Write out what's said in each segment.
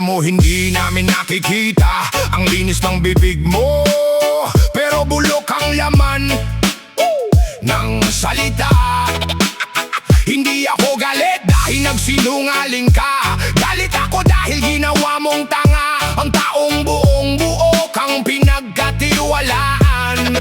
Akala mo hindi namin nakikita ang linis ng bibig mo, pero bulok ang laman ng salita. Hindi ako galit dahil nagsinungaling ka. Galit ako dahil ginawa mong tanga ang taong buong buo kang pinagkatiwalaan.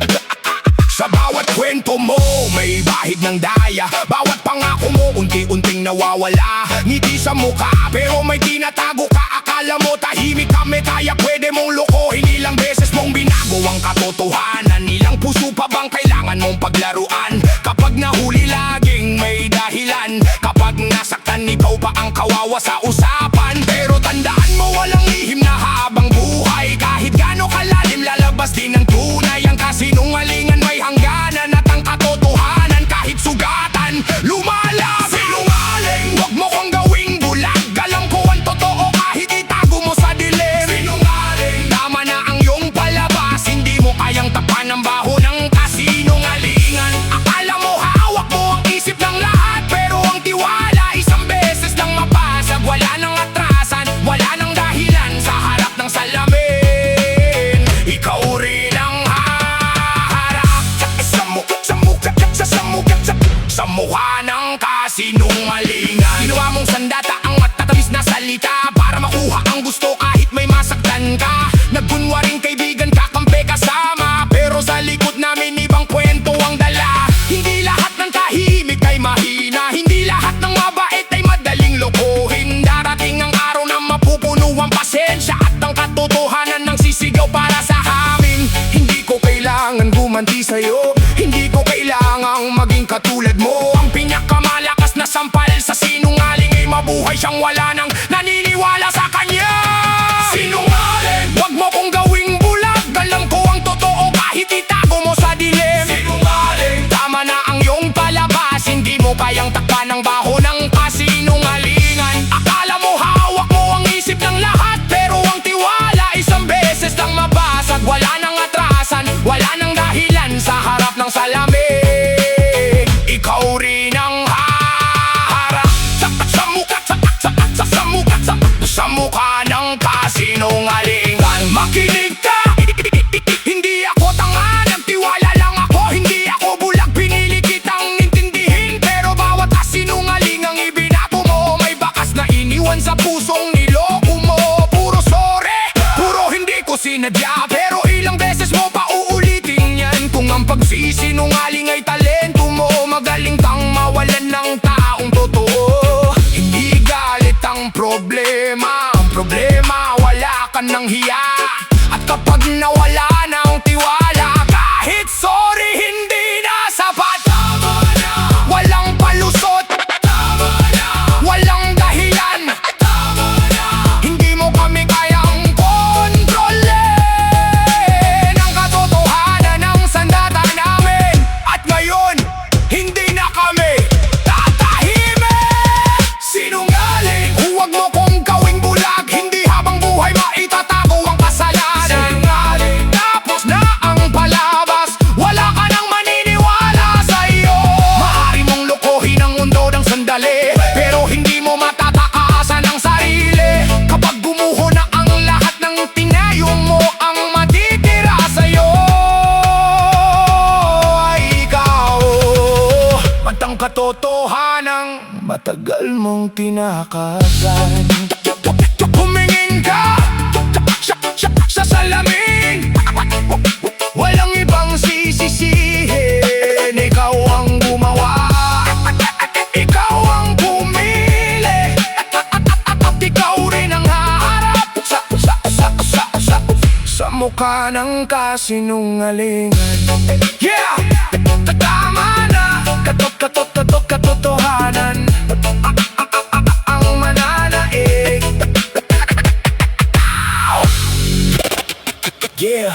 Sa bawat kwento mo may bahid ng daya. Bawat pangako mo unti-unting nawawala. Ngiti sa mukha pero may tinatago ka. Akala mo tahimik kami kaya pwede mong lokohin. Ilang beses mong binago ang katotohanan. Ilang puso pa bang kailangan mong paglaruan? Kapag nahuli laging may dahilan. Kapag nasaktan ikaw pa ang kawawa sa usapan. Pero tandaan mo walang lihim na habang buhay. Kahit gaano kalalim lalabas din ang tunay. Ang kasinungalingan may hangganan at ang katotohanan kahit sugatan lumalabas. Sinungaling, wag mo kong gawing bulag. Alam ko ang totoo kahit itago mo sa dilim. Sinungaling, tama na ang iyong palabas. Hindi mo kayang tapan ang baho ng kasinungalingan. Akala mo hawak mo ang isip ng lahat, pero ang tiwala isang beses lang mapasag. Wala nang atrasan, wala nang dahilan sa harap ng salamin. Ikaw rin ang haharap sa mukha ng kasinungalingan. Ginawa mong sandata ang matatamis na salita para makuha ang gusto kahit may masaktan ka. Nagkunwaring kaibigan ka, kampe kasama, pero sa likod namin ibang kwento ang dala. Hindi lahat ng tahimik ay mahina. Hindi lahat ng mabait ay madaling lokohin. Darating ang araw na mapupuno ang pasensya at ang katotohanan ng sisigaw para sa amin. Hindi ko kailangan gumanti sa'yo. Hindi ko kailangang maging katulad mo. Ang pinakamalakas na sampal sa sinungaling ay mabuhay siyang wala nang naniniwala sa kanya. Sinungaling, wag mo kong gawing bulag. Alam ko ang totoo kahit itago mo sa dilim. Sinungaling, tama na ang iyong palabas. Hindi mo kayang takpan ang baho ng kasinungalingan. Akala mo hawak mo ang isip ng lahat, pero ang tiwala isang beses lang mabasag. Wala nang atrasan, wala nang dahilan sa harap ng salamin. Ikaw rin ang haharap sa mukha ng kasinungalingan. Makinig ka, hindi ako tanga, nagtiwala lang ako. Hindi ako bulag, pinili kitang intindihin. Pero bawat kasinungalingang ibinato mo may bakas na iniwan sa pusong niloko mo. Puro sorry, puro hindi ko sinadya, pero ilang beses mo pa uulitin yan. Kung ang pagsisinungaling ay talento mo, magaling kang mawalan ng taong totoo. Hindi galit ang problema, ang problema wala ka ng hiya. At kapag nawala ng tiwala, kahit sorry hindi na sapat. Tama na, walang palusot. Tama na, walang dahilan. Tama na, hindi mo kami kayang kontrolin. Ang katotohanan ng sandata namin. At ngayon, hindi na kami tatahimik. Sinungaling, huwag mo kong gawing bulag. Hindi habang buhay maitatago ang kasalanan. Sinungaling, tapos na ang palabas. Wala ka nang maniniwala sa'yo. Maaari mong lokohin ang mundo ng sandali, pero hindi mo matatakasan ang sarili. Kapag gumuho na ang lahat ng tinayo mo, ang matitira sa'yo ay ikaw. At ang katotohanang matagal mong tinakasan. Humingin ka sa salamin. Walang ibang sisisihin. Ikaw ang gumawa, ikaw ang pumili, at ikaw rin ang haharap sa mukha ng kasinungalingan. Yeah! Tama na, katotohanan ang mananaig. Yeah!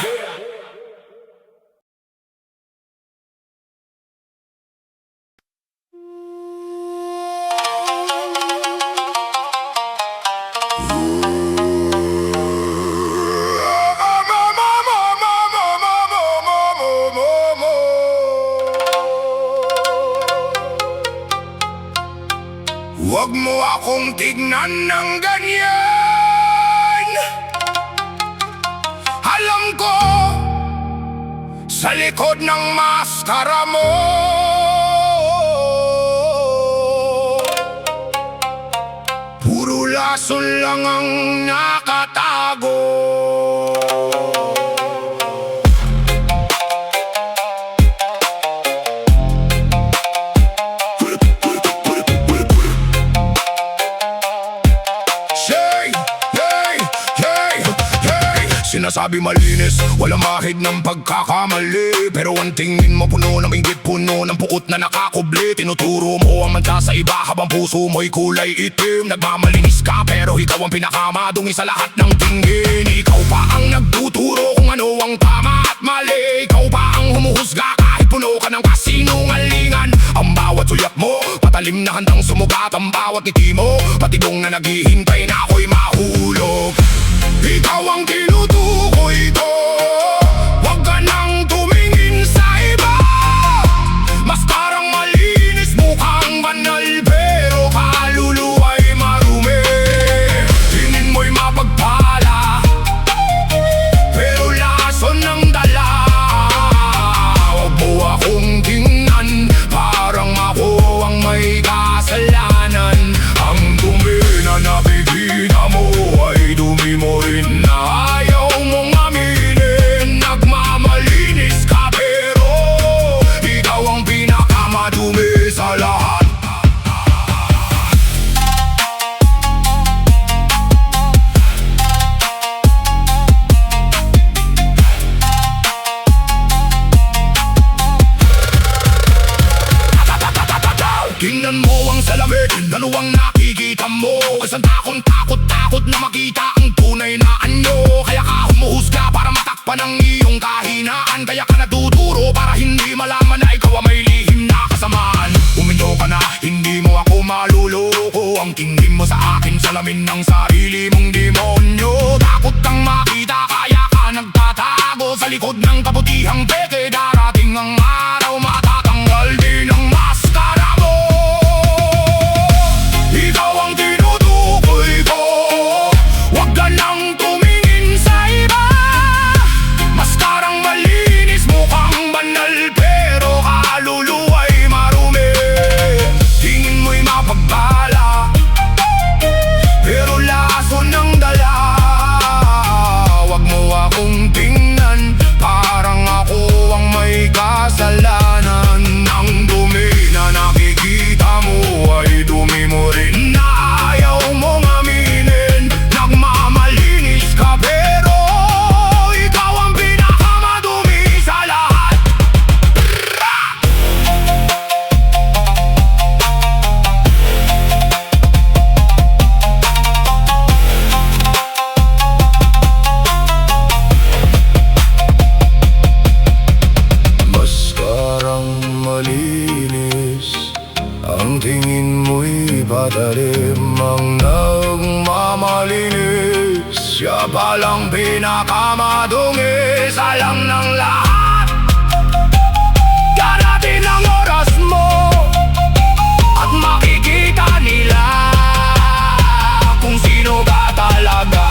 Huwag mo akong tignan ng ganyan. sa likod ng maskara mo. Puro lason lang ang nakatago. Sinasabi malinis, walang mahid ng pagkakamali. Pero ang tingin mo puno ng inggit, puno ng puot na nakakubli. Tinuturo mo ang manta sa iba habang puso mo'y kulay itim. Nagmamalinis ka pero ikaw ang pinakamadungi sa lahat ng tingin. Ikaw pa ang nagtuturo kung ano ang tama at mali. Ikaw pa ang humuhusga kahit puno ka ng kasinungalingan. Ang bawat sulyap mo, patalim na handang sumugat. Ang bawat ngiti mo, patigong na naghihintay na ako'y mahulog. Ikaw ang tinutukoy ko, huwag ka nang tumingin sa iba. Maskarang malinis, mukhang banal, pero kaluluwa'y marumi. Tingin mo'y mapagpala, pero lason ng dala. Huwag mo akong tingnan, parang ako ang may kasalanan. Ang dumi na nakikita mo ay dumi mo rin na ayaw mong aminin. Nagmamalinis ka pero ikaw ang pinakamadumi sa lahat. Tingnan mo ang salamin, dalawang nakikita mo. Isang takot na makita ang tunay na anyo. Kaya ka humuhusga para matakpan ang iyong kahinaan. Kaya ka natuturo para hindi malaman na ikaw ang may lihim na kasamaan. Uminyo ka na, hindi mo ako maluloko. Ang tingin mo sa akin, salamin ng sarili mong demonyo. Takot kang makita, kaya ka nagtatago sa likod ng kabutihang peke. Darating ang araw, matatanggal din ang maskara mo. Ikaw ang tinutukoy ko, huwag ka nang tumingin sa iba. Maskarang malinis, mukhang banal, pero kaluluwa'y marumi. Tingin mo'y mapagbala, pero lason ng dala. Huwag mo akong tingnan, parang ako ang may kasalanan. Ang dumi na nakikita mo ay dumi mo rin na ayaw mong aminin. Nagmamalinis ka pero ikaw ang pinakamadumi sa lahat. Maskarang malinis, ang tingin mo'y patalim. Ang nagmamalinis, siya palang pinakamadungi sa lang ng lahat. Darating ang oras mo at makikita nila kung sino ka talaga.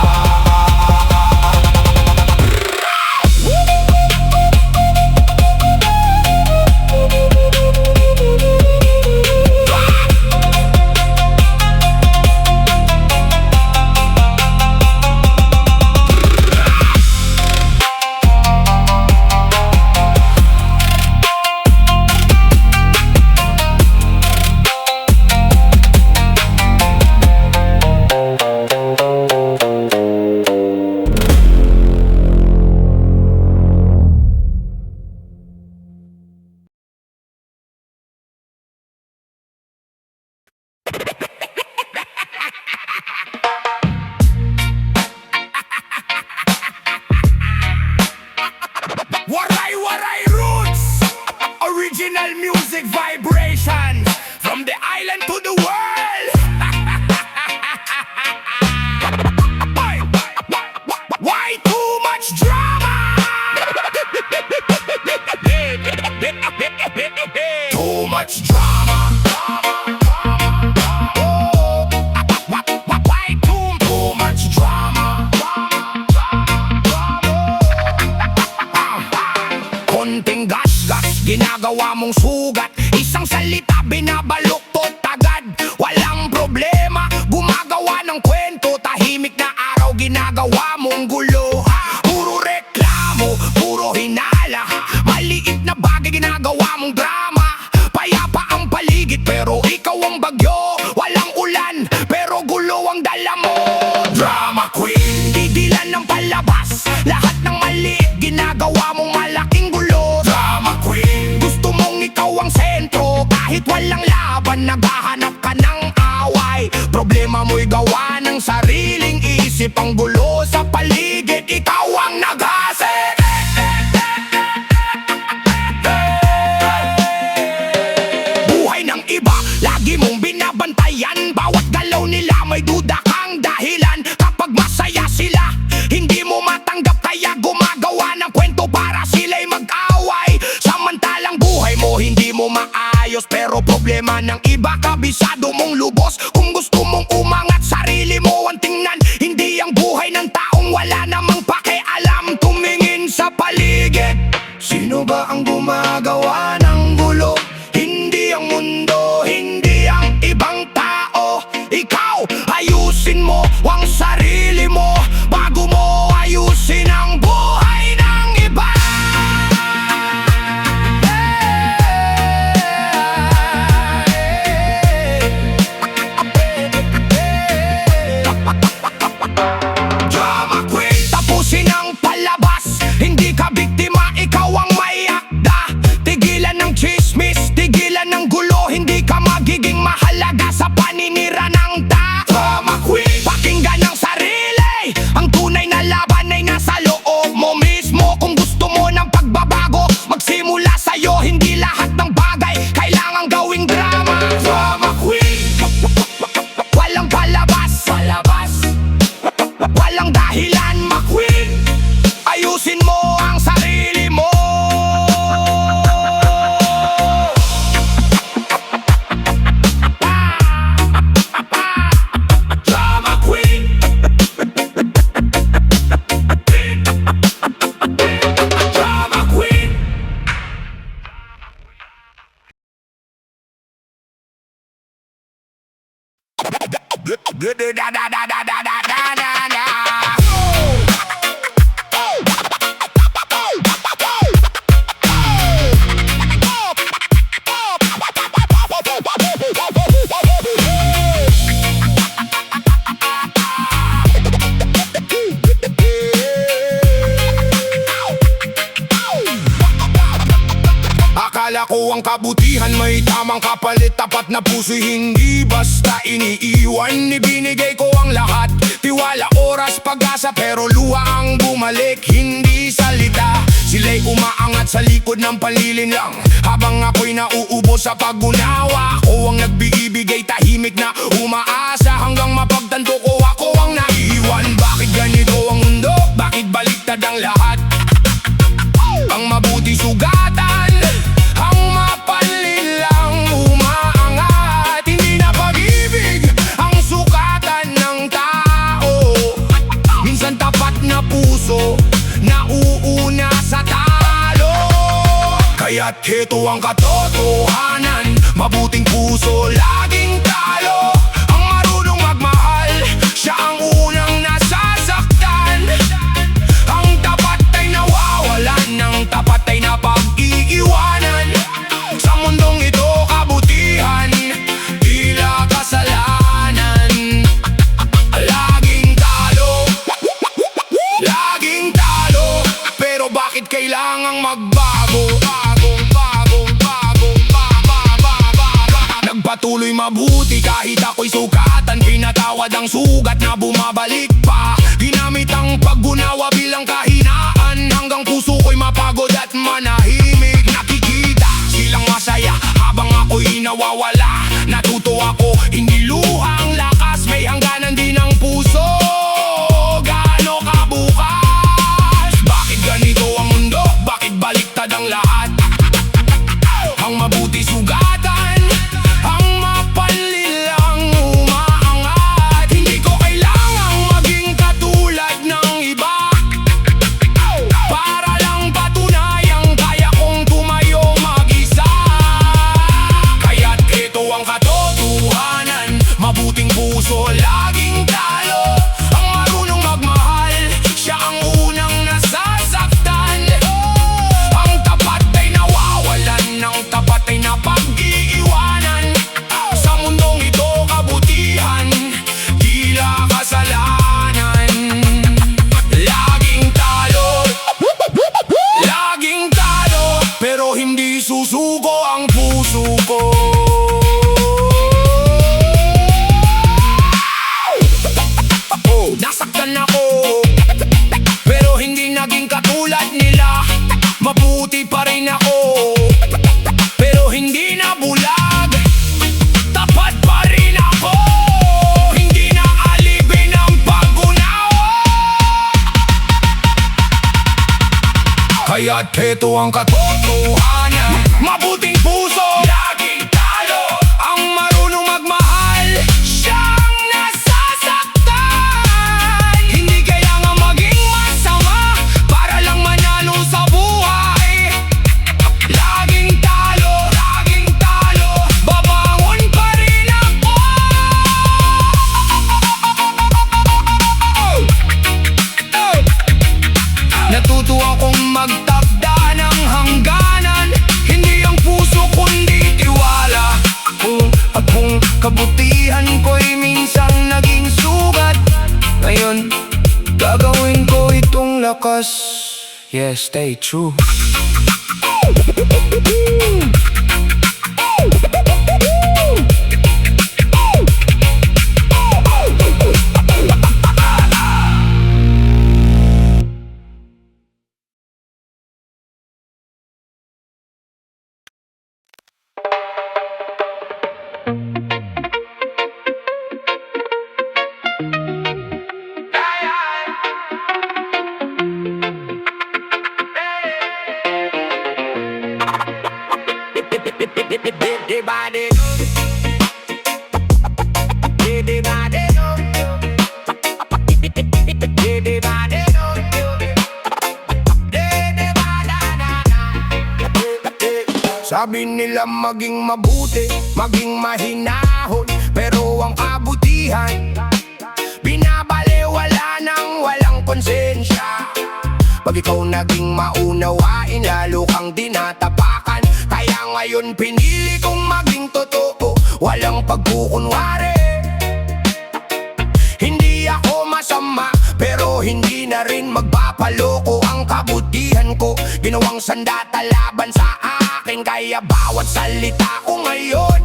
Waray roots, original music vibrations from the island to the world. Why too much drama? Too much drama. Why too much drama? konting gas-gas, ginagawa mong sugat. Isang salita, binabaluktot agad. Walang problema, gumagawa ng kwento. Tahimik na araw, ginagawa mong gulo. Puro reklamo, puro hinala. Maliit na bagay, ginagawa mong drama. Payapa ang paligid, pero ikaw ang bagyo. Walang ulan, pero gulo ang dala mo. Drama queen, didilan ng palabas. Lahat ng maliit, ginagawa mong malaking gulo. Drama queen, gusto mong ikaw ang sentro. Kahit walang laban, naghahanap ka ng away. Problema mo'y gawa ng sariling isip. Ang gulo sa paligid, ikaw ang naghasik. Buhay ng iba, lagi mong binabantayan. Bawat galaw nila may duda kang dahilan. Kapag masaya sila, hindi mo matanggap, kaya gumagawa ng kwento para sila'y mag-away. Samantalang buhay mo hindi mo maayos, pero problema ng iba, kabisado mong lubos. Kung gusto mong umangat, sarili mo ang tingnan. Hindi ang buhay ng taong wala namang pakialam. Tumingin sa paligid, sino ba ang gumagawa ng gulo? Hindi ang mundo, hindi ang ibang tao. Ikaw, ayusin mo ang sarili mo bago mo ayusin ang buhay ng iba. Drama queen, tapusin ang palabas. Hindi ka biktima, ikaw ang may akda. Tigilan ng chismis, tigilan ng gulo. Hindi ka magiging mahalaga sa paninira ng tao. Drama queen, pakinggan ang sarili. Ang tunay na laban ay nasa loob mo mismo. Kung gusto mo ng pagbabago, magsimula sa'yo. Hindi lahat ng bagay kailangang gawing drama. Drama queen, walang palabas, walang dahilan, ma-queen. Ayusin mo ang sarili mo. Drama queen, drama queen. Da da da da da da da da da. Akala ko ang kabutihan may tamang kapalit. Tapat na puso'y hindi basta iniiwan. Ibinigay ko ang lahat, tiwala, oras, pag-asa. Pero luha ang bumalik, hindi salita. Sila'y umaangat sa likod ng panlilinlang, habang ako'y nauubos sa pag-unawa. Ako ang nagbibigay, tahimik na umaasa, hanggang mapagtanto ko ako ang naiiwan. Bakit ganito ang mundo? Bakit baliktad ang lahat? Ang mabuti sugatan, ang mapanlin lang umaangat. Hindi na pag-ibig ang sukatan ng tao. Minsan tapat na puso nauuna sa talo. Kaya't heto ang katotohanan, mabuting puso laging talo. Ang marunong magmahal, siya ang unang nasasaktan. Ang tapat ay nawawalan, ng tapat ay napag-iiwanan. Sa mundong ito kabutihan, tila kasalanan. Laging talo, laging talo. Pero bakit kailangang magbago? Nagpatuloy mabuti kahit ako'y sukatan. Pinatawad ang sugat na bumabalik pa. Ginamit ang paggunawa bilang kahinaan, hanggang puso ko'y mapagod at manahimik. Nakikita silang masaya habang ako'y nawawala. Natuto ako, hindi luha ang lakas. May hangganan din ang puso, gaano kabukas. Bakit ganito ang mundo? Bakit baliktad ang lahat? Ang mabuti sugatan, ang mapanlin lang umaangat. Hindi ko kailangang maging katulad ng iba para lang patunayang kaya kong hindi susuko ang puso ko. Nasaktan ako, pero hindi naging katulad nila. Mabuti pa rin ako, pero hindi na bulag. Tapat pa rin ako, hindi na alipin ang pag-unawa. Kaya't heto ang katotohanan, mabuting puso laging talo. Ang marunong magmahal, siyang nasasaktan. Hindi kailangan maging masama para lang manalo sa buhay. Laging talo, babangon pa rin ako. Natuto akong magtakda ng hangganan, hindi ang puso kundi tiwala. At kung kabutihan ko'y minsan naging sugat, ngayon gagawin ko itong lakas. Yes, stay true. Sabi nila maging mabuti, maging mahinahon, pero ang kabutihan binabalewala ng walang konsensya. Pag ikaw naging maunawain, lalo kang dinatapakan. Kaya ngayon pinili kong maging totoo, walang pagkukunwari. Hindi ako masama, pero hindi na rin magpapaloko. Ang kabutihan ko, ginawang sandata laban sa akin. Kaya bawat salita ko ngayon,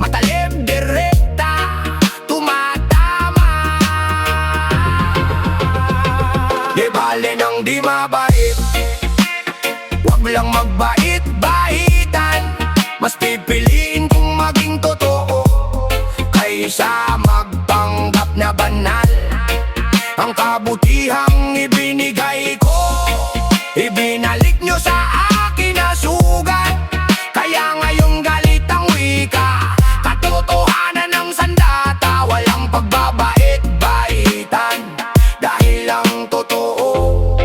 matalim, direkta, tumatama. Di bale nang di mabait, wag lang magbait-baitan. Mas pipiliin kong maging totoo kaysa magpanggap na banal. Ang kabutihang ibinigay ko, ibinalik nyo sa akin na sugat. Kaya ngayon galit ang wika, katotohanan ng sandata. Walang pagbabait-baitan, dahil ang totoo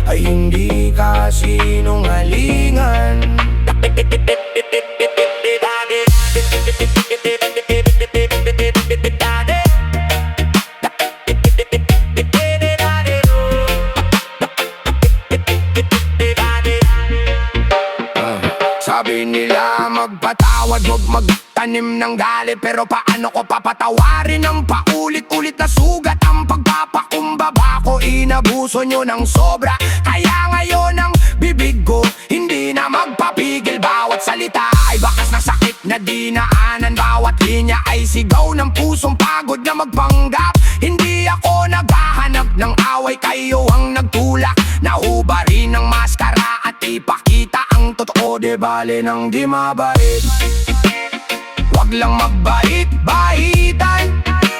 ay hindi kasinungalingan. Sabi nila magpatawad, huwag magtanim ng galit. Pero paano ko papatawarin ang paulit-ulit na sugat? Ang pagpapakumbaba ko, inabuso nyo ng sobra. Kaya ngayon ang bibig ko hindi na magpapigil. Bawat salita ay bakas na sakit na dinaanan. Bawat linya ay sigaw ng pusong pagod na magpanggap. Hindi ako naghahanap ng away, kayo ang nagtulak. Nahubarin ng maskara at ipakita ang totoo. Di bale nang di mabait, wag lang magbait-baitan.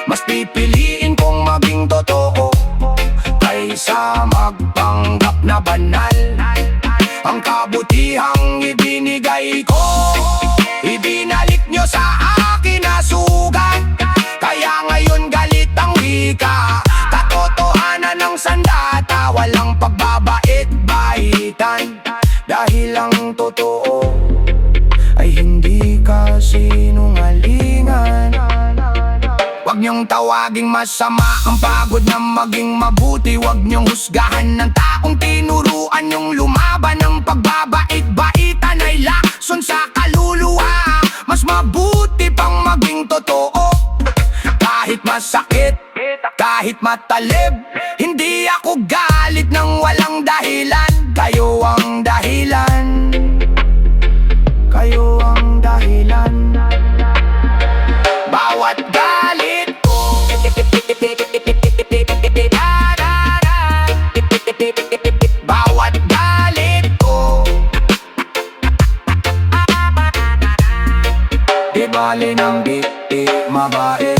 Mas pipiliin kong maging totoo kaysa magpanggap na banal. Ang kabutihang ibinigay ko, ibinalik nyo sa akin na sugat. Kaya ngayon galit ang wika, katotohanan ng sandata. Walang pagbabait-baitan, dahil ang totoo ay hindi kasinungalingan. Huwag niyong tawaging masama ang pagod na maging mabuti. Huwag niyong husgahan ng taong tinuruan niyong lumaban. Ang pagbabait-baitan ay lakson sa kaluluwa. Mas mabuti pang maging totoo, kahit masakit, kahit matalib. Hindi ako galit ng walang dahilan, kayo ang dahilan. bali ng babae.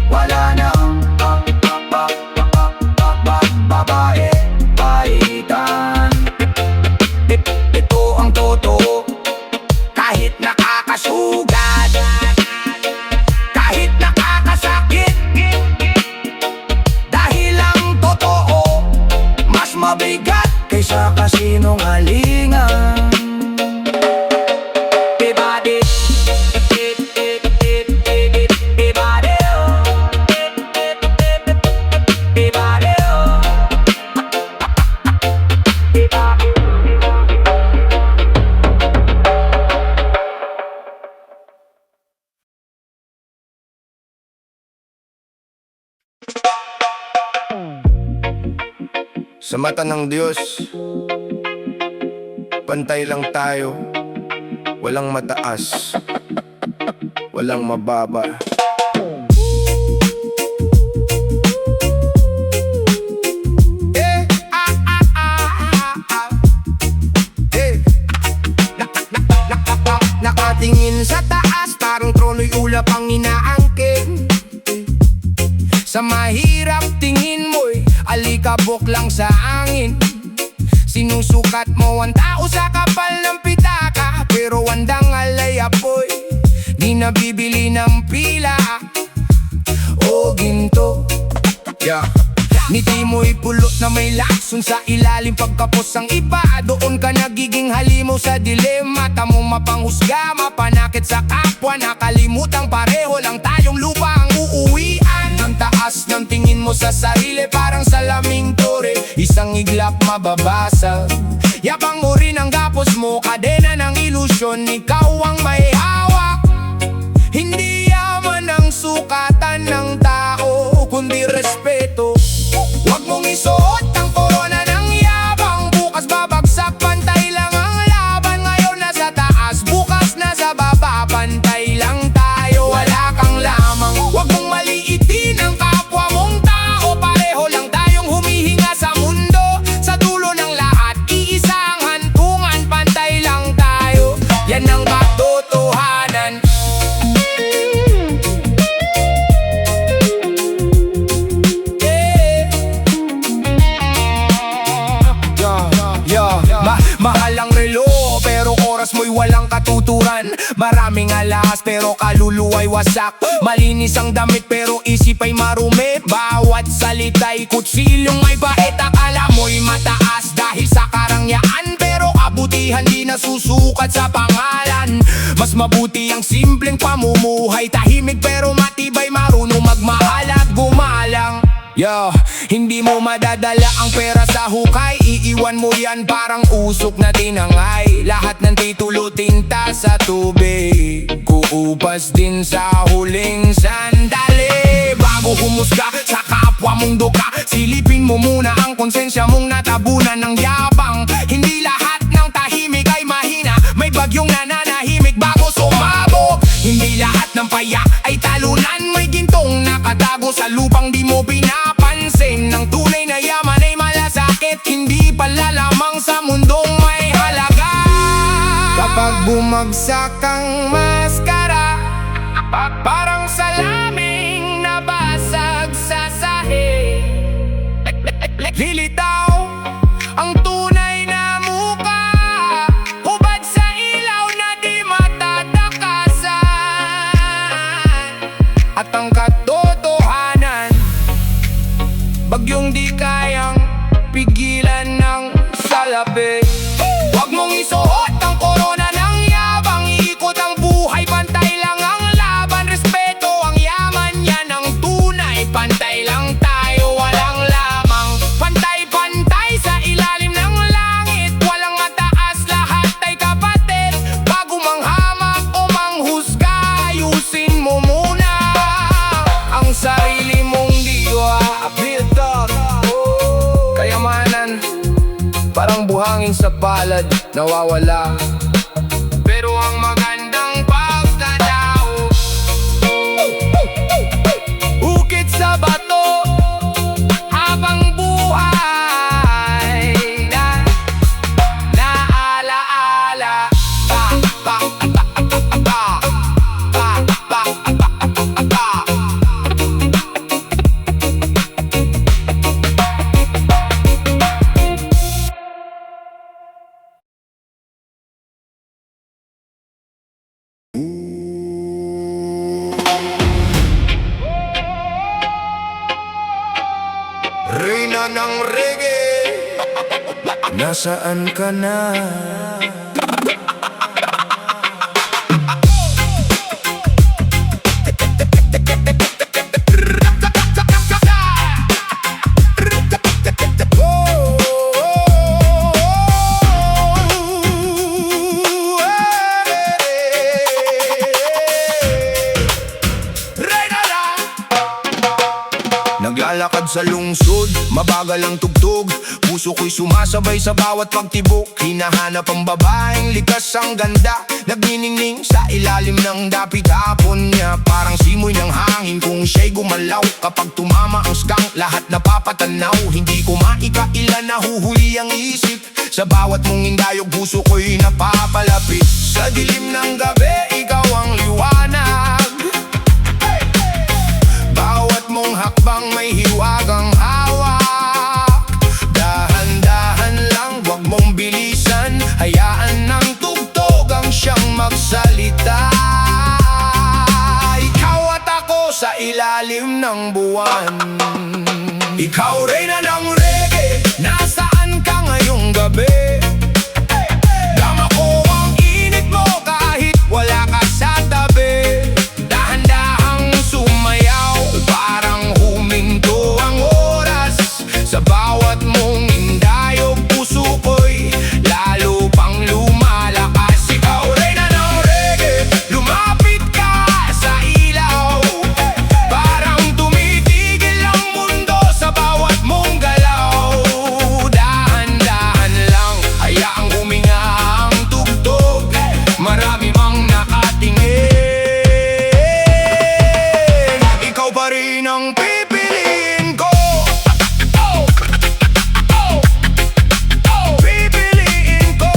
Wala na ang babae paitan. Ito ang totoo, kahit nakakasugat, kahit nakakasakit. Dahil ang totoo mas mabigat kaysa kasinungalingan. Sa mata ng Diyos, pantay lang tayo. Walang mataas, walang mababa. Nakatingin sa taas, parang trono'y ulap ang inaangkin. Sa mahirap tingin mo'y alikabok lang sa angin. Sinusukat mo ang tao sa kapal ng pitaka, pero wandang alay apoy di nabibili ng pila o ginto. Ngiti mo'y pulot na may lakson sa ilalim. Pagkapos ang iba, doon ka nagiging halimaw sa dilim. Mata mong mapanghusga, mapanakit sa kapwa. Nakalimutang pareho lang tayong lupa ang uuwian. Ang taas ng tingin mo sa sarili, parang salaming tore, isang iglap mababasag. Yabang mo rin ang gapos mo, kadena ng ilusyon. Ikaw ang may hawak. Hindi yaman ang sukatan ng tao, kundi respeto. Huwag mong isuot ang korona ng yabang. Bukas babagsak, pantay lang ang laban. Ngayon nasa taas, bukas nasa baba, pantay lang tayo, wala kang lamang. Huwag mong maliitin ang kapwa mong tao. Pareho lang tayong humihinga sa mundo. Sa dulo ng lahat, iisang hantungan, pantay lang tayo. Yan ang katotohanan. Mahal ang relo, pero oras mo'y walang katuturan. Maraming alahas, pero kaluluwa'y wasak. Malinis ang damit, pero isip ay marumi. Bawat salita'y kutsilyong may bait. Akala mo'y mataas dahil sa karangyaan, pero kabutihan di nasusukat sa pangalan. Mas mabuti ang simpleng pamumuhay, tahimik pero matibay, marunong magmahal at gumalang. Hindi mo madadala ang pera sa hukay. Iiwan mo yan parang usok na tinangay. Lahat ng titulo tinta sa tubig, kuupas din sa huling sandali. Bago humusga sa kapwa mong duka, silipin mo muna ang konsensya mong natabunan ng yabang. Hindi lahat ng tahimik ay mahina, may bagyong nananahimik bago sumabog. Hindi lahat ng paya ay talunan, may gintong nakatago sa lupang di mo pinapansin. Ang tunay na yaman ay malasakit, hindi pala lamang sa mundong may halaga. Kapag bumagsak ang maskara, parang salaming nabasag sa sahig. Lilitaw ang tunay na muka, hubad sa ilaw na di matatakasan. At ang katotohanan, bagyong di kayang pigilan ng salapi. Huwag mong isuot ang korona ng yabang. Iikot ang buhay, pantay lang ang laban. Respeto ang yaman, yan ang tunay. Pantay lang tayo, walang lamang. Pantay-pantay sa ilalim ng langit. Walang mataas, lahat ay kapatid. Bago manghamak o manghusga, ayusin mo muna ang sarili mong diwa. Kayamanan, parang buhangin sa palad, nawawala. Pero ang magandang pagkatao, ukit sa bato habang buhay na naalaala. reyna ng reggae. Nasaan ka na? Naglalakad sa lungsod, mabagal ang tugtog. Puso ko'y sumasabay sa bawat pagtibok. Hinahanap ang babaeng likas ang ganda, nagniningning sa ilalim ng dapit. Hapon niya parang simoy ng hangin kung siya'y gumalaw. Kapag tumama ang skunk, lahat napapatanaw. Hindi ko maikailan, nahuhuli ang isip. Sa bawat mong hindayog, puso ko'y napapalapit. Sa dilim ng gabi, ikaw ang liwanag. Bawat mong hakbang may hiwagang hawak. Dahan-dahan lang, wag mong bilisan. Hayaan ng tugtog ang siyang magsalita. Ikaw at ako sa ilalim ng buwan. Ikaw reyna ng reggae, nasaan ka ngayong gabi? Dama ko ang init mo kahit wala ka sa tabi. Dahan-dahang sumayaw, parang huminto ang oras. Sa bawat mong indayog, puso ko'y lalo pang lumalakas. Ikaw reyna ng reggae, lumapit ka sa ilaw. Parang tumitigil ang mundo sa bawat mong galaw. Dahan-dahan lang, hayaang huminga ang tugtog. Marami mang nakatingin. Ikaw pa rin ang pipiliin ko. Pipiliin ko.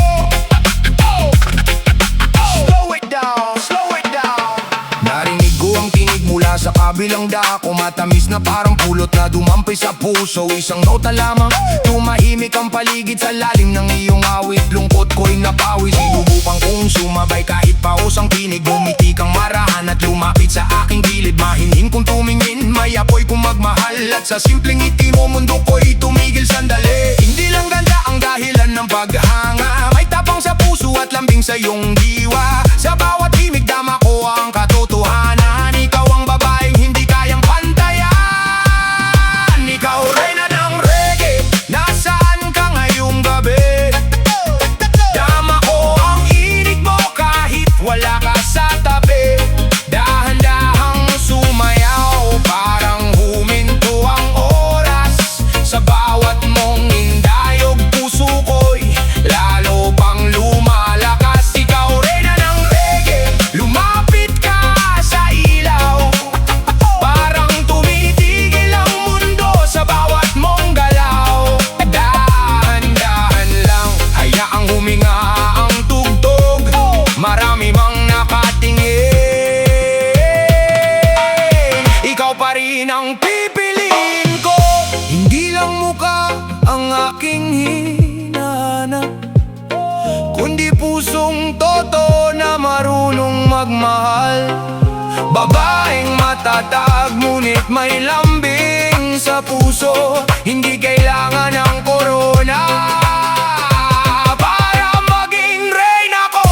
Slow it down, slow it down. Narinig ko ang tinig mula sa kabilang dako. Matamis na parang pulot na dumampay sa puso. Isang nota lamang, tumahimik ang paligid. Sa lalim ng iyong awit, lungkot ko'y napawis. Sinubukan kong sumabay kahit paos ang tinig. Bumiti kang marahan at lumapit sa aking gilid. Mahinhin kong tumingin, may apoy kong magmahal. At sa simpleng ngiti mo, mundo ko'y tumigil sandali. Hindi lang ganda ang dahilan ng paghanga, may tapang sa puso at lambing sa iyong diwa. Sa bawat himig, dama ko ang katotohanan. Ikaw ang babaeng hindi kayang pantayan. Ikaw reyna ng reggae, nasaan ka ngayong gabi? Dama ko ang init mo kahit wala ka sa tabi. Dahan-dahang sumayaw, parang huminto ang oras. Sa bawat mong indayog, puso ko'y lalo pang lumalakas. Ikaw reyna ng reggae, lumapit ka sa ilaw. Parang tumitigil ang mundo sa bawat mong galaw. Dahan-dahan lang, hayaang huminga ang tugtog. Marami mang nakatingin. Ikaw pa rin ang pipiliin ko. Hindi lang mukha ang aking hinahanap, kundi pusong totoo na marunong magmahal. Babaeng matatag ngunit may lambing sa puso. Hindi kailangan ng korona para maging reyna ko.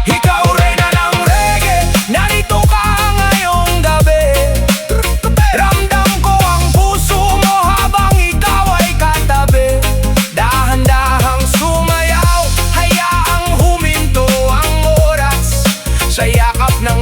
Ikaw reyna ng reggae, narito ka ngayong gabi. Ramdam ko ang puso mo habang ikaw ay katabi. Dahan-dahang sumayaw, hayaang huminto ang oras. Sa yakap ng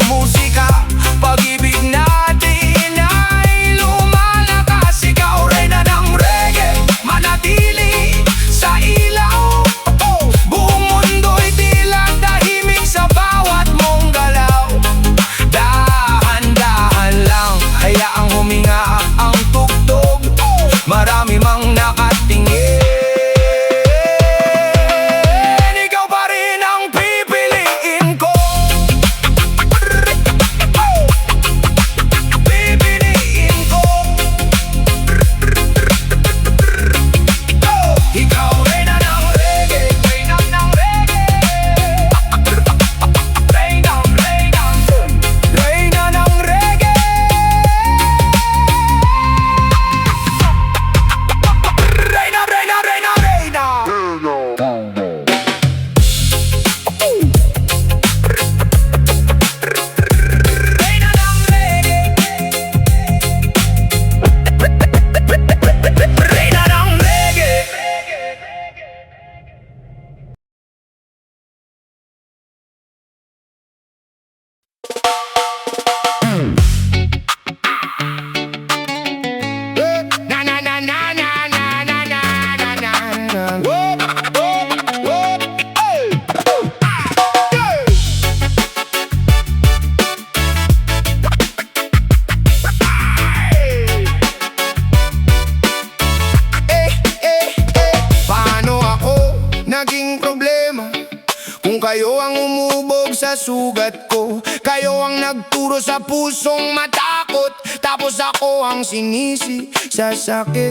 Puro sa pusong matakot, tapos ako ang sinisi sa sakit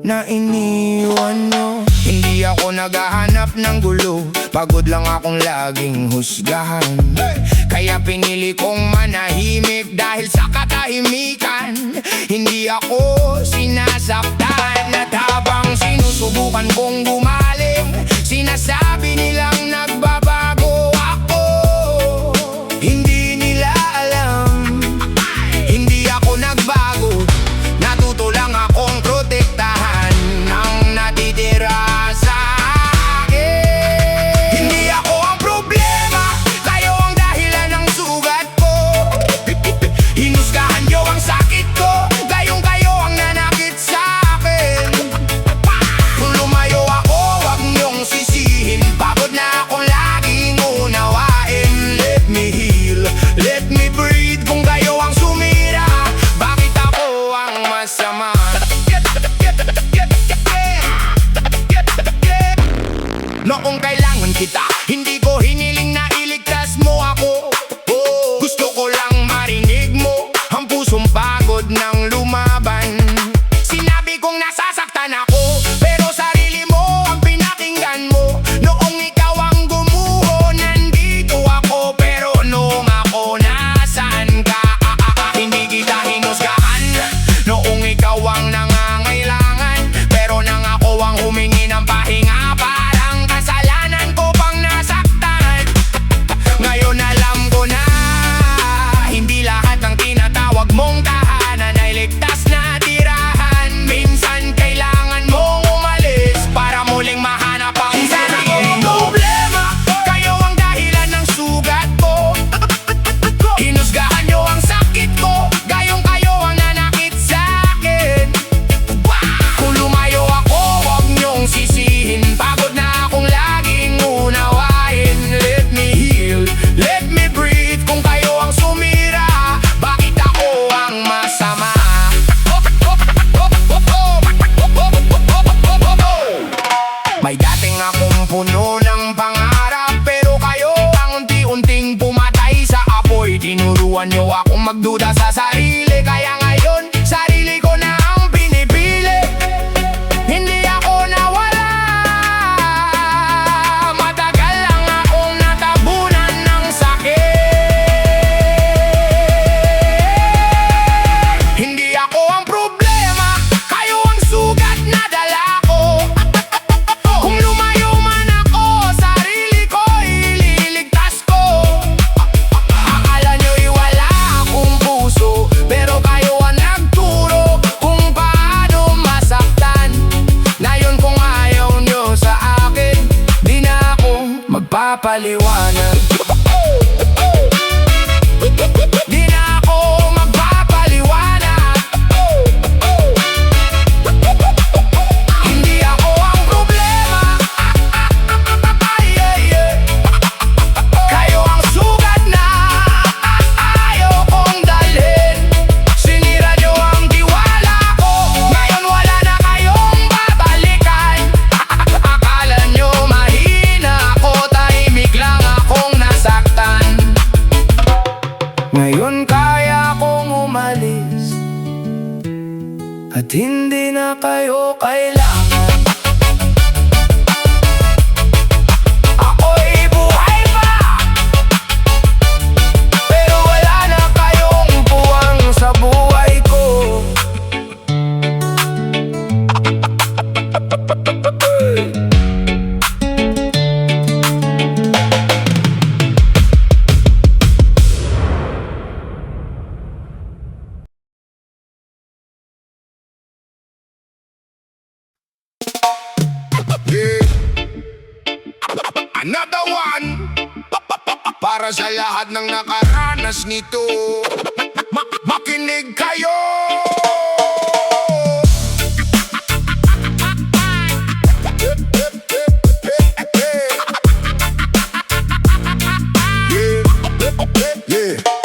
na iniwan nyo. Hindi ako naghahanap ng gulo, pagod lang akong laging husgahan. Kaya pinili kong manahimik dahil sa katahimikan hindi ako sinasaktan. At habang sinusubukan kong gumaling, sinasabi nilang nagbabago ako. Hindi nila alam, hindi ako nagbago. Natuto lang akong protektahan ang natitira sa akin. Hindi ako ang problema, kayo ang dahilan ng sugat ko. Hinusgahan nyo ang sakit ko, gayong kayo ang nanakit sa akin. Kung lumayo ako, wag nyong sisihin. Pagod na akong laging unawain. Let me heal, let me breathe. Kung kayo ang sumira, bakit ako ang masama? Noong kailangan kita, hindi ko hiniling na iligtas mo ako. Gusto ko lang marinig mo ang pusong pagod ng lumaban. Sinabi kong nasasaktan ako, pero sarili mo ang pinakinggan mo. Noong ikaw ang gumuho, nandito ako. Pero noong ako, nasaan ka? Hindi kita hinusgahan. Noong ikaw ang nangangailangan, pero nang ako ang humingi ng pahinga, parang kasalanan ko pang nasaktan. Ngayon alam ko na hindi lahat ng tinatawag mong tahanan ay ligtas na tirahan. Minsan kailangan mong umalis para muling mahanap ang sarili mo. Problema, kayo ang dahilan ng sugat ko. Hinusgahan nyo ang sakit ko, gayong kayo ang nanakit sa akin. Kung lumayo ako, wag nyong sisihin. Pagod na akong laging unawain. Let me heal, let me breathe. Kung kayo ang sumira, bakit ako ang masama? May dating akong puno ng pangarap, pero kayo ang unti-unting pumatay sa apoy. Tinuruan nyo akong magduda sa sarili, kaya ngayon sarili ko na ang pinipili. Hindi ako nawala, matagal lang akong natabunan ng sakit. Hindi ako ang problema, kayo ang sugat na dala ko. Kung lumayo man ako, sarili ko ililigtas ko. Akala nyo'y wala akong puso, pero kayo ang nagturo kung paano masaktan. Ngayon kung ayaw nyo sa akin, di na ako magpapaliwanag. Di na ako magpapaliwanag. Hindi ako ang problema. Kayo ang sugat na ayaw kong dalhin. Sinira nyo ang tiwala ko, ngayon wala na kayong babalikan. Akala nyo mahina ako, tahimik lang akong nasaktan. Ngayon kaya kong umalis at hindi na kayo kailangan. Ako'y buhay pa, pero wala na kayong puwang sa buhay ko. Another one para sa lahat ng nakaranas nito. Makinig kayo.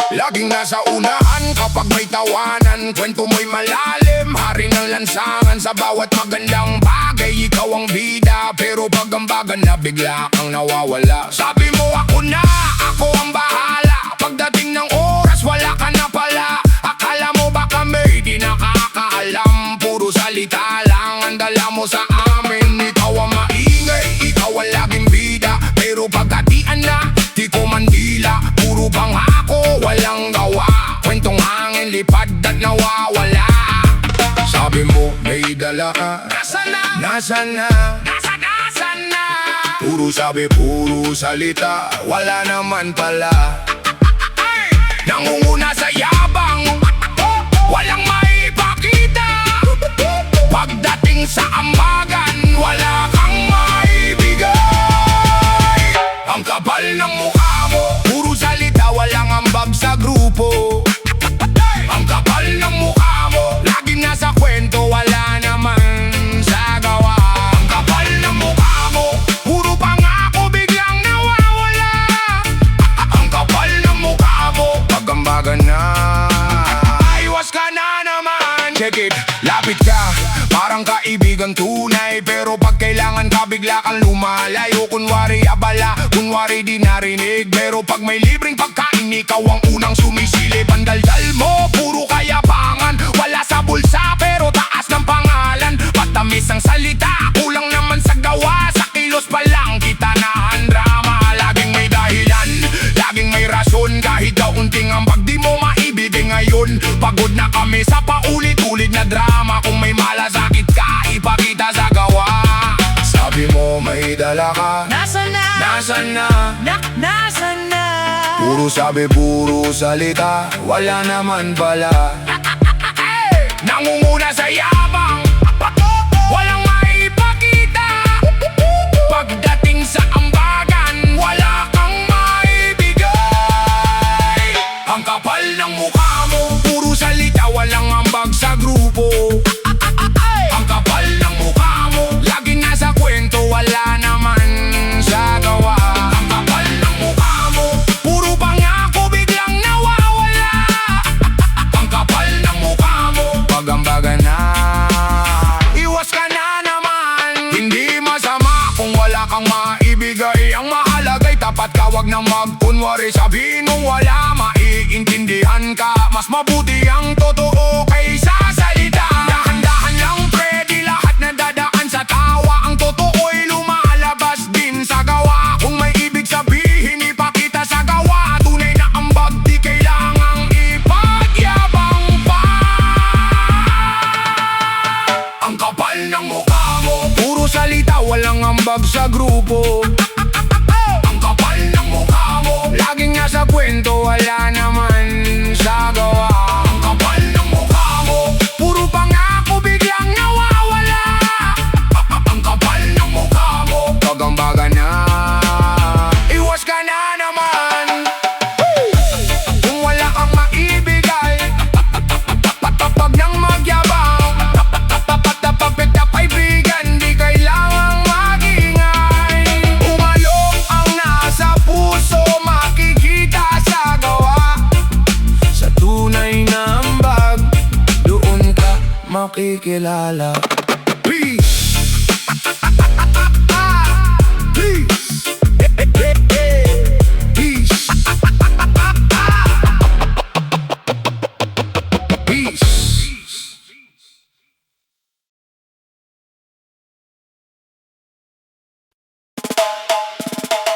Laging nasa unahan kapag may tawanan, kwento mo'y malalim, hari ng lansangan. Sa bawat magandang bagay, ikaw ang bida, pero pag ang bagan na bigla kang nawawala. Sabi mo ako na, ako ang bahala, pagdating ng oras wala ka lumilipad at nawawala. Sabi mo may dala ka, Nasaan na? nasaan na? Nasaan na? Puro sabi, puro salita, wala naman pala. Ay! Nangunguna sa yabang, walang maipakita. Pagdating sa ambagan, wala kang maibigay. Ang kapal ng mukha mo, puro salita, walang ambag sa grupo. Ang kapal ng mukha mo, laging nasa kwento, wala naman sa gawa. Ang kapal ng mukha mo, puro pangako, biglang nawawala. Ang kapal ng mukha mo, Pagambagan na. aywas ka na naman. Check it, lapit ka, parang kaibigan tunay. Pero pag kailangan ka, bigla kang lumalayo. Kunwari abala, kunwari di narinig. Pero pag may libreng pagkain, ikaw ang unang sumisilip. Ang daldal mo, puro kayabangan, wala sa bulsa pero taas ng pangalan. Matamis ang salita, kulang naman sa gawa. Sa kilos pa lang kita nahandrama. Laging may dahilan, laging may rason. Kahit daw unting ambag di mo maibigay ngayon. Pagod na kami sa paulit-ulit na drama. Kung may malasakit ka, ipakita sa gawa. Sabi mo may dala ka, Nasaan na? nasaan na? Nasaan na? Puro sabi, puro salita, wala naman pala. Nangunguna sa yabang, walang maipakita. Pagdating sa ambagan, wala kang maibigay. Ang kapal ng mukha mo, puro salita, walang ambag sa grupo. Ang kapal ng mukha mo, laging nasa kwento, wala naman sa gawa. Ang kapal ng mukha mo, puro pangako, biglang nawawala. Ang kapal ng mukha mo, Pagambagan na. iwas ka na naman. Hindi masama kung wala kang maibigay. Ang mahalaga'y tapat ka, wag nang magkunwari. Sabihin mong wala, maiintindihan ka. Mas mabuti ang totoo kaysa salita. Dahan-dahan lang pre, di lahat na dadaan sa tawa. Ang totoo'y lumalabas din sa gawa. Kung may ibig sabihin, ipakita sa gawa. Tunay na ambag, di kailangang ipagyabang pa. Ang kapal ng mukha mo, puro salita, walang ambag sa grupo. Ang kapal ng mukha mo, laging nasa kwento, wala naman sa gawa. Ang kapal ng mukha mo, puro pangako, biglang nawawala. Ang kapal ng mukha mo, Pagambagan na. iwas ka na naman. Kung wala kang maibigay, pag nang magyabang, tapapit na kaibigan, di kailangang magingay. Umalok ang nasa puso, makikita sa gawa. Sa tunay na ambag, doon ka makikilala. Peace. Peace. Peace. Peace.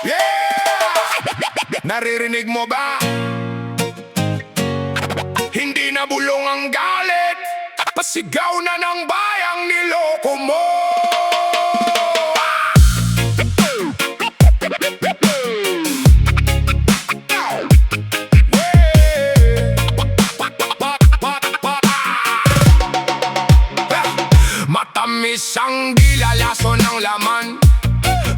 Yeah! Naririnig mo ba? Hindi na bulong ang galit, pasigaw na ng bayang niloko mo. Matamis ang dilalaso ng laman,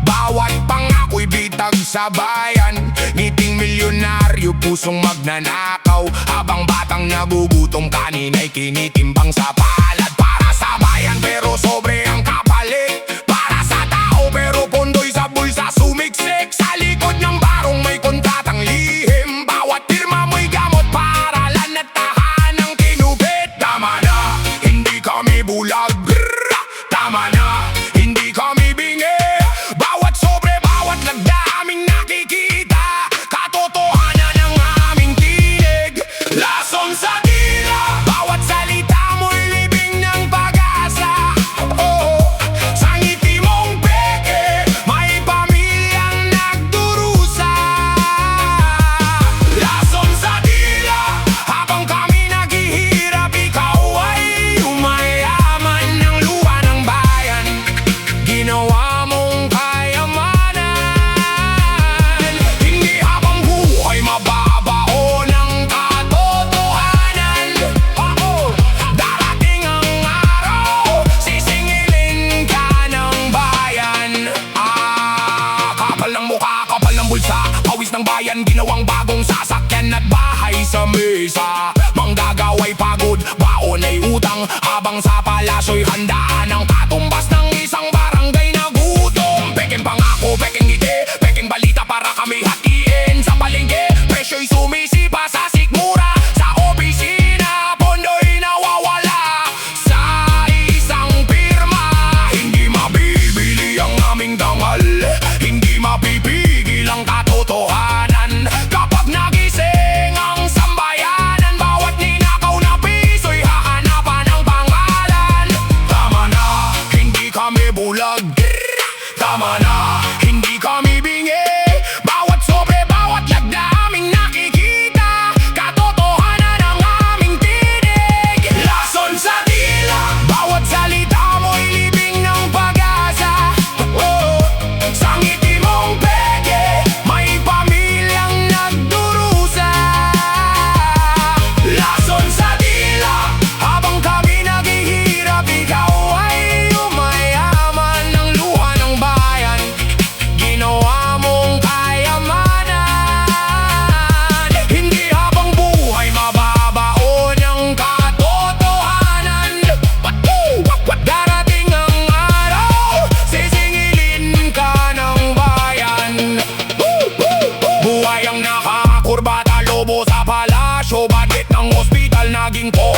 bawat pangako'y bitag sa bayan. Ngiting milyonaryo, pusong magnanakaw, habang batang nagugutom, kanina'y kinitimbang sa palad. Para sa bayan pero sobre ang kapalit, para sa tao pero pondo'y sa bulsa sumiksik. Sa likod ng barong may kontratang lihim, bawat pirma mo'y gamot, paaralan at tahanang kinubit. Tama na, hindi kami bulag. Tama na, hindi kami bingi. Bawat sobre, bawat lagda aming nakikita, katotohanan ng aming tinig. Lason sa dila, bawat salita mo'y libing ng pag-asa. Oh,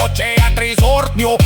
kotse at resort nyo.